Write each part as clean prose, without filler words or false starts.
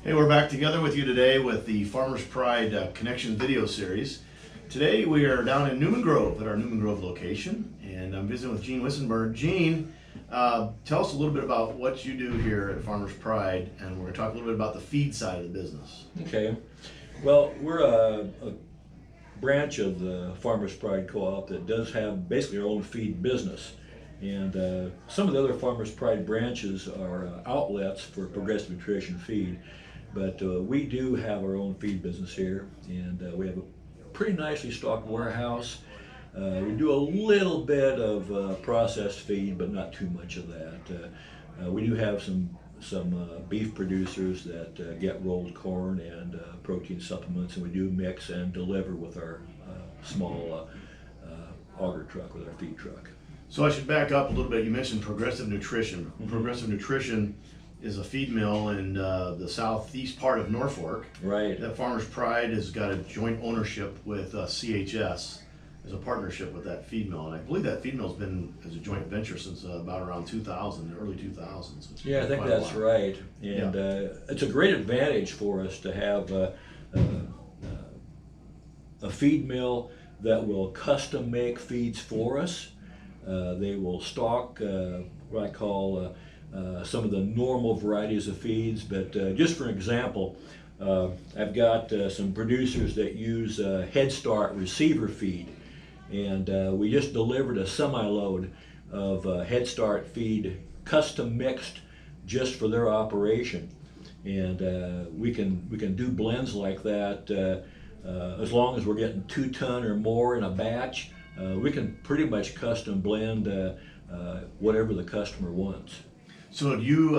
Hey, we're back together with you today with the Farmers Pride Connection video series. Today we are down in Newman Grove at our Newman Grove location, and I'm visiting with Gene Wissenberg. Gene, tell us a little bit about what you do here at Farmers Pride, and we're going to talk a little bit about the feed side of the business. Okay. Well, we're a branch of the Farmers Pride Co-op that does have basically our own feed business. And some of the other Farmers Pride branches are outlets for Progressive Nutrition feed. But we do have our own feed business here, and we have a pretty nicely stocked warehouse. We do a little bit of processed feed, but not too much of that. We do have some beef producers that get rolled corn and protein supplements, and we do mix and deliver with our small auger truck, with our feed truck. So I should back up a little bit. You mentioned Progressive Nutrition. Mm-hmm. Progressive Nutrition is a feed mill in the southeast part of Norfolk. Right. That Farmers Pride has got a joint ownership with CHS as a partnership with that feed mill, and I believe that feed mill's been as a joint venture since about around 2000, early 2000s. So yeah, I think that's right, and it's a great advantage for us to have a feed mill that will custom make feeds for us. They will stock what I call some of the normal varieties of feeds, but just for example, I've got some producers that use Head Start receiver feed, and we just delivered a semi-load of Head Start feed, custom mixed just for their operation. And we can do blends like that as long as we're getting 2 ton or more in a batch. We can pretty much custom blend whatever the customer wants. So do you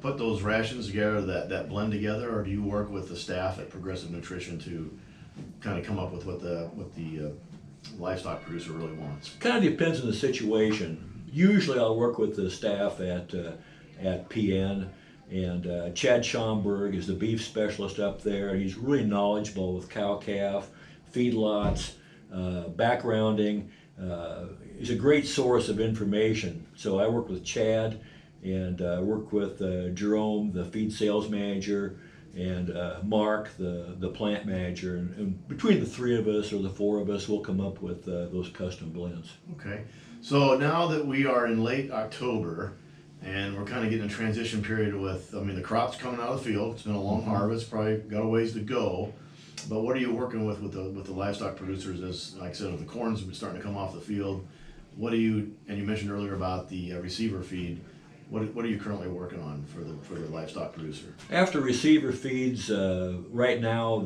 put those rations together, that blend together, or do you work with the staff at Progressive Nutrition to kind of come up with what the livestock producer really wants? Kind of depends on the situation. Usually I'll work with the staff at PN, and Chad Schomburg is the beef specialist up there. He's really knowledgeable with cow-calf, feedlots, backgrounding. He's a great source of information. So I work with Chad, and work with Jerome, the feed sales manager, and Mark, the plant manager, and between the 3 of us or the 4 of us, we'll come up with those custom blends. Okay, so now that we are in late October, and we're kind of getting a transition period with, I mean, the crop's coming out of the field. It's been a long harvest, probably got a ways to go. But what are you working with the livestock producers? As like I said, the corn's been starting to come off the field. What do you, and you mentioned earlier about the receiver feed. What are you currently working on for the livestock producer? After receiver feeds, right now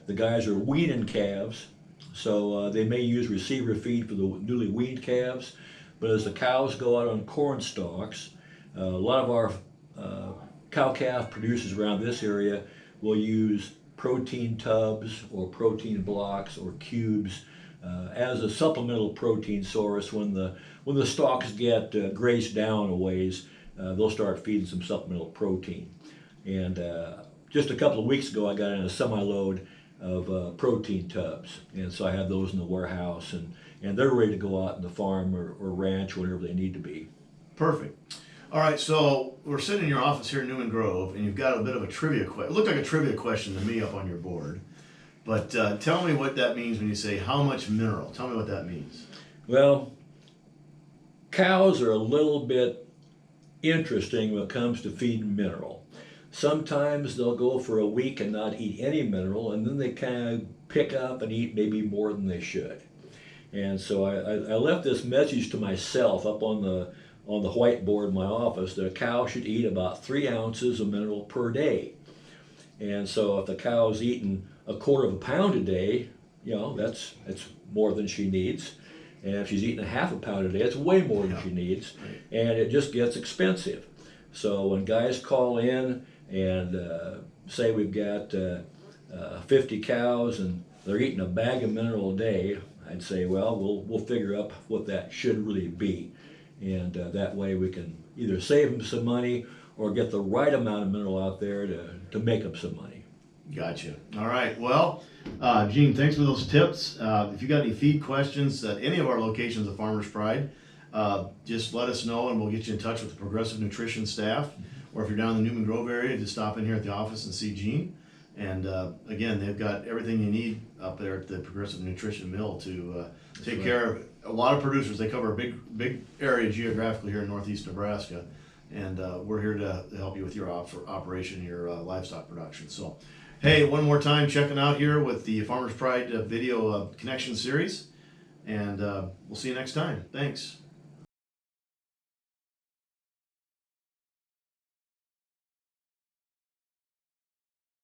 the guys are weaning calves, so they may use receiver feed for the newly weaned calves. But as the cows go out on corn stalks, a lot of our cow-calf producers around this area will use protein tubs or protein blocks or cubes as a supplemental protein source. When the stalks get grazed down a ways, they'll start feeding some supplemental protein. And just a couple of weeks ago, I got in a semi-load of protein tubs, and so I have those in the warehouse, and they're ready to go out in the farm or ranch, whatever they need to be. Perfect. All right, so we're sitting in your office here in Newman Grove, and you've got a bit of a trivia question. It looked like a trivia question to me up on your board, but tell me what that means when you say how much mineral. Tell me what that means. Well, cows are a little bit interesting when it comes to feeding mineral. Sometimes they'll go for a week and not eat any mineral, and then they kind of pick up and eat maybe more than they should. And so I left this message to myself up on the whiteboard in my office that a cow should eat about 3 ounces of mineral per day. And so if the cow's eating 1/4 pound a day, you know, that's more than she needs. And if she's eating 1/2 pound a day, it's way more than she needs, and it just gets expensive. So when guys call in and say we've got 50 cows and they're eating a bag of mineral a day, I'd say, well, we'll figure up what that should really be, and that way we can either save them some money or get the right amount of mineral out there to make them some money. Gotcha. All right. Well, Gene, thanks for those tips. If you got any feed questions at any of our locations of Farmers Pride, just let us know and we'll get you in touch with the Progressive Nutrition staff. or if you're down in the Newman Grove area, just stop in here at the office and see Gene. And again, they've got everything you need up there at the Progressive Nutrition Mill to take right. care of a lot of producers. They cover a big area geographically here in northeast Nebraska, and we're here to help you with your operation, your livestock production. So, hey, one more time, checking out here with the Farmers Pride video connection series, and we'll see you next time. Thanks.